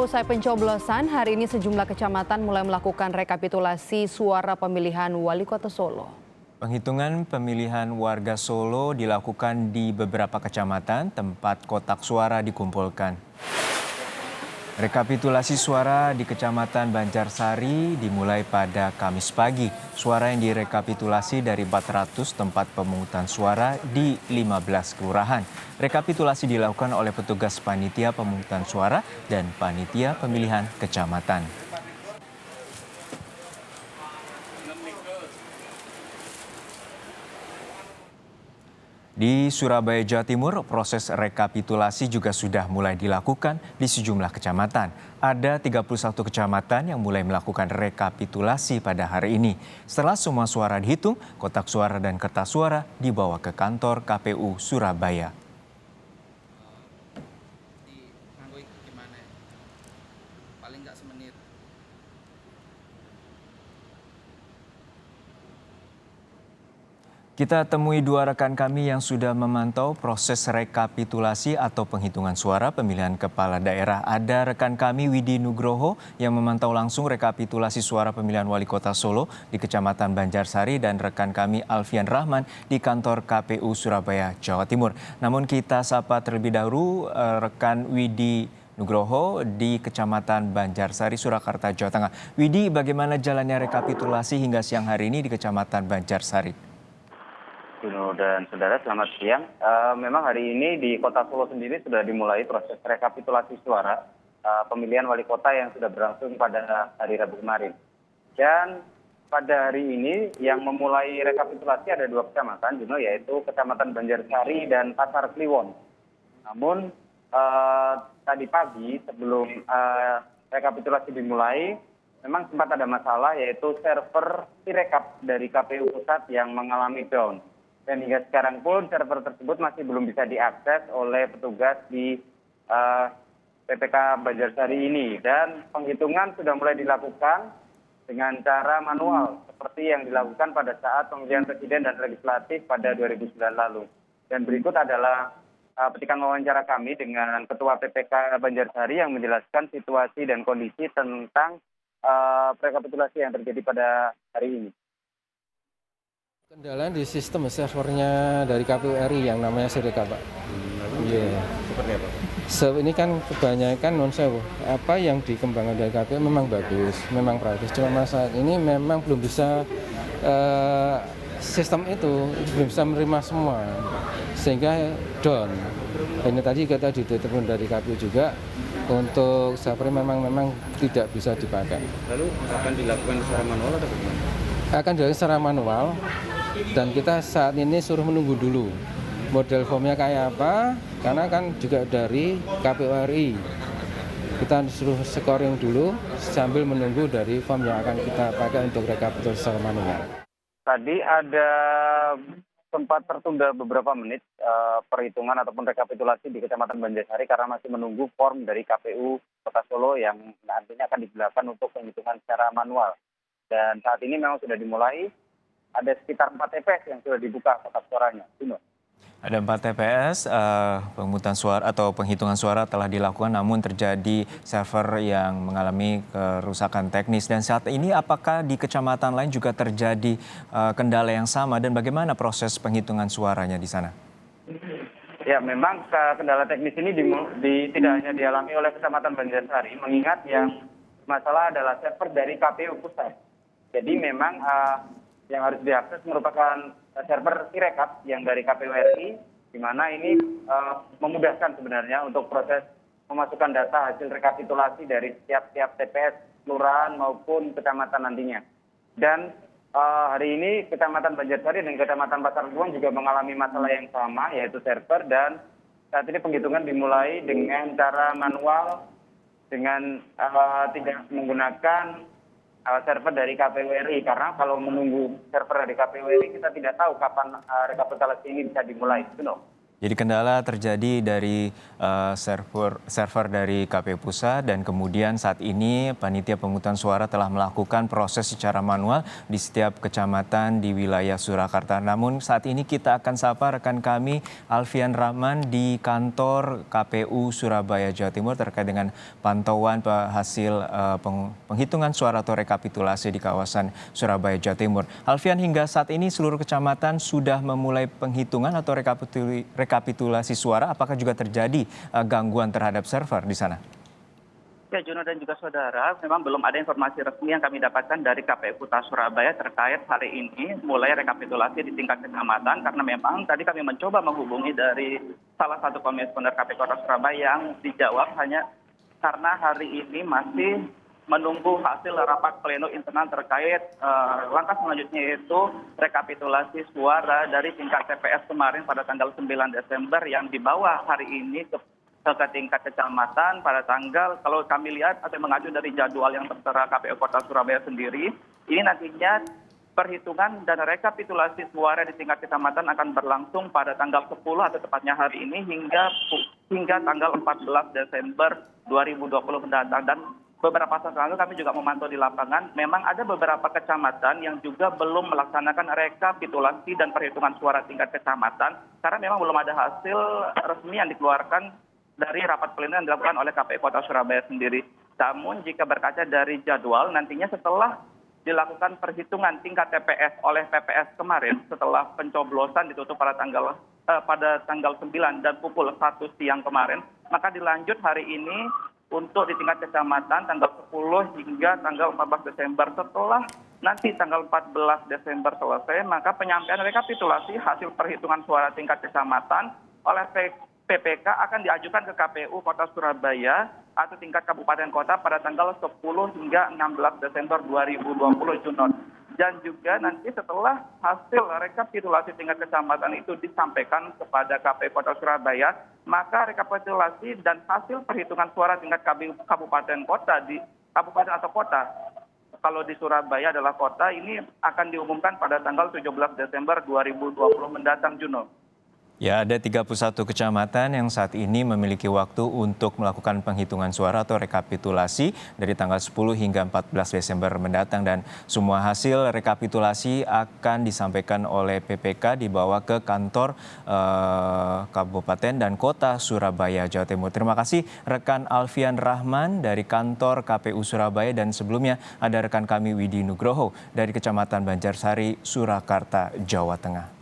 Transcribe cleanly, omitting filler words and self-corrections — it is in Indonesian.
Usai pencoblosan, hari ini sejumlah kecamatan mulai melakukan rekapitulasi suara pemilihan wali kota Solo. Penghitungan pemilihan warga Solo dilakukan di beberapa kecamatan tempat kotak suara dikumpulkan. Rekapitulasi suara di Kecamatan Banjarsari dimulai pada Kamis pagi. Suara yang direkapitulasi dari 400 tempat pemungutan suara di 15 kelurahan. Rekapitulasi dilakukan oleh petugas panitia pemungutan suara dan panitia pemilihan kecamatan. Di Surabaya, Jawa Timur, proses rekapitulasi juga sudah mulai dilakukan di sejumlah kecamatan. Ada 31 kecamatan yang mulai melakukan rekapitulasi pada hari ini. Setelah semua suara dihitung, kotak suara dan kertas suara dibawa ke kantor KPU Surabaya. Kita temui dua rekan kami yang sudah memantau proses rekapitulasi atau penghitungan suara pemilihan kepala daerah. Ada rekan kami Widi Nugroho yang memantau langsung rekapitulasi suara pemilihan wali kota Solo di Kecamatan Banjarsari dan rekan kami Alfian Rahman di kantor KPU Surabaya, Jawa Timur. Namun kita sapa terlebih dahulu rekan Widi Nugroho di Kecamatan Banjarsari, Surakarta, Jawa Tengah. Widi, bagaimana jalannya rekapitulasi hingga siang hari ini di Kecamatan Banjarsari? Dino dan saudara, selamat siang. Memang hari ini di Kota Solo sendiri sudah dimulai proses rekapitulasi suara pemilihan wali kota yang sudah berlangsung pada hari Rabu kemarin. Dan pada hari ini yang memulai rekapitulasi ada dua kecamatan, Dino, yaitu Kecamatan Banjarsari dan Pasar Kliwon. Namun tadi pagi sebelum rekapitulasi dimulai, memang sempat ada masalah, yaitu server Sirekap dari KPU Pusat yang mengalami down. Dan hingga sekarang pun server tersebut masih belum bisa diakses oleh petugas di PPK Banjarsari ini. Dan penghitungan sudah mulai dilakukan dengan cara manual, seperti yang dilakukan pada saat pemilihan presiden dan legislatif pada 2009 lalu. Dan berikut adalah petikan wawancara kami dengan Ketua PPK Banjarsari yang menjelaskan situasi dan kondisi tentang rekapitulasi yang terjadi pada hari ini. Kendala di sistem servernya dari KPU RI yang namanya Sirekap, Pak. Iya. Seperti apa? Ini kan kebanyakan non-sewu. Apa yang dikembangkan dari KPU memang bagus, memang praktis. Cuma saat ini memang belum bisa sistem itu belum bisa menerima semua, sehingga down. Ini tadi kata ditelepon dari KPU juga untuk server memang tidak bisa dipakai. Lalu akan dilakukan secara manual atau bagaimana? Akan dilakukan secara manual. Dan kita saat ini suruh menunggu dulu model formnya kayak apa, karena kan juga dari KPU RI. Kita suruh scoring dulu sambil menunggu dari form yang akan kita pakai untuk rekapitulasi secara manual. Tadi ada sempat tertunda beberapa menit perhitungan ataupun rekapitulasi di Kecamatan Banjarsari karena masih menunggu form dari KPU Kota Solo yang nantinya akan digunakan untuk penghitungan secara manual. Dan saat ini memang sudah dimulai. Ada sekitar 4 TPS yang sudah dibuka kotak suaranya. Ada 4 TPS, pemungutan suara atau penghitungan suara telah dilakukan, namun terjadi server yang mengalami kerusakan teknis. Dan saat ini apakah di kecamatan lain juga terjadi kendala yang sama dan bagaimana proses penghitungan suaranya di sana? Ya, memang kendala teknis ini tidak hanya dialami oleh Kecamatan Banjarsari, mengingat yang masalah adalah server dari KPU Pusat. Jadi memang yang harus diakses merupakan server Sirekap yang dari KPU RI, di mana ini memudahkan sebenarnya untuk proses memasukkan data hasil rekapitulasi dari setiap TPS, kelurahan maupun kecamatan nantinya. Dan hari ini Kecamatan Banjarsari dan Kecamatan Pasar Kliwon juga mengalami masalah yang sama, yaitu server, dan saat ini penghitungan dimulai dengan cara manual dengan tidak menggunakan server dari KPU RI, karena kalau menunggu server dari KPU RI kita tidak tahu kapan rekapitulasi ini bisa dimulai. Jadi kendala terjadi dari server dari KPU Pusat dan kemudian saat ini panitia pemungutan suara telah melakukan proses secara manual di setiap kecamatan di wilayah Surakarta. Namun saat ini kita akan sapa rekan kami Alfian Rahman di kantor KPU Surabaya Jawa Timur terkait dengan pantauan hasil penghitungan suara atau rekapitulasi di kawasan Surabaya Jawa Timur. Alfian, hingga saat ini seluruh kecamatan sudah memulai penghitungan atau rekapitulasi suara, apakah juga terjadi gangguan terhadap server di sana? Ya, Juno dan juga saudara, memang belum ada informasi resmi yang kami dapatkan dari KPU Kota Surabaya terkait hari ini mulai rekapitulasi di tingkat kecamatan, karena memang tadi kami mencoba menghubungi dari salah satu komisioner KPU Kota Surabaya yang dijawab hanya karena hari ini masih menunggu hasil rapat pleno internal terkait langkah selanjutnya, yaitu rekapitulasi suara dari tingkat TPS kemarin pada tanggal 9 Desember yang dibawa hari ini ke tingkat kecamatan pada tanggal, kalau kami lihat atau mengacu dari jadwal yang tertera KPU Kota Surabaya sendiri, ini nantinya perhitungan dan rekapitulasi suara di tingkat kecamatan akan berlangsung pada tanggal 10 atau tepatnya hari ini hingga tanggal 14 Desember 2020 mendatang. Dan beberapa saat lalu kami juga memantau di lapangan, memang ada beberapa kecamatan yang juga belum melaksanakan rekapitulasi dan perhitungan suara tingkat kecamatan karena memang belum ada hasil resmi yang dikeluarkan dari rapat pleno yang dilakukan oleh KPU Kota Surabaya sendiri. Namun jika berkaca dari jadwal, nantinya setelah dilakukan perhitungan tingkat TPS oleh PPS kemarin, setelah pencoblosan ditutup pada tanggal 9 dan pukul 1 siang kemarin, maka dilanjut hari ini untuk di tingkat kecamatan tanggal 10 hingga tanggal 14 Desember. Setelah nanti tanggal 14 Desember selesai, maka penyampaian rekapitulasi hasil perhitungan suara tingkat kecamatan oleh PPK akan diajukan ke KPU Kota Surabaya atau tingkat kabupaten kota pada tanggal 10 hingga 16 Desember 2020, Junon. Dan juga nanti setelah hasil rekapitulasi tingkat kecamatan itu disampaikan kepada KPU Kota Surabaya, maka rekapitulasi dan hasil perhitungan suara tingkat kabupaten kota di kabupaten atau kota, kalau di Surabaya adalah kota, ini akan diumumkan pada tanggal 17 Desember 2020 mendatang, Juno. Ya, ada 31 kecamatan yang saat ini memiliki waktu untuk melakukan penghitungan suara atau rekapitulasi dari tanggal 10 hingga 14 Desember mendatang, dan semua hasil rekapitulasi akan disampaikan oleh PPK dibawa ke kantor Kabupaten dan Kota Surabaya, Jawa Timur. Terima kasih rekan Alfian Rahman dari kantor KPU Surabaya, dan sebelumnya ada rekan kami Widi Nugroho dari Kecamatan Banjarsari, Surakarta, Jawa Tengah.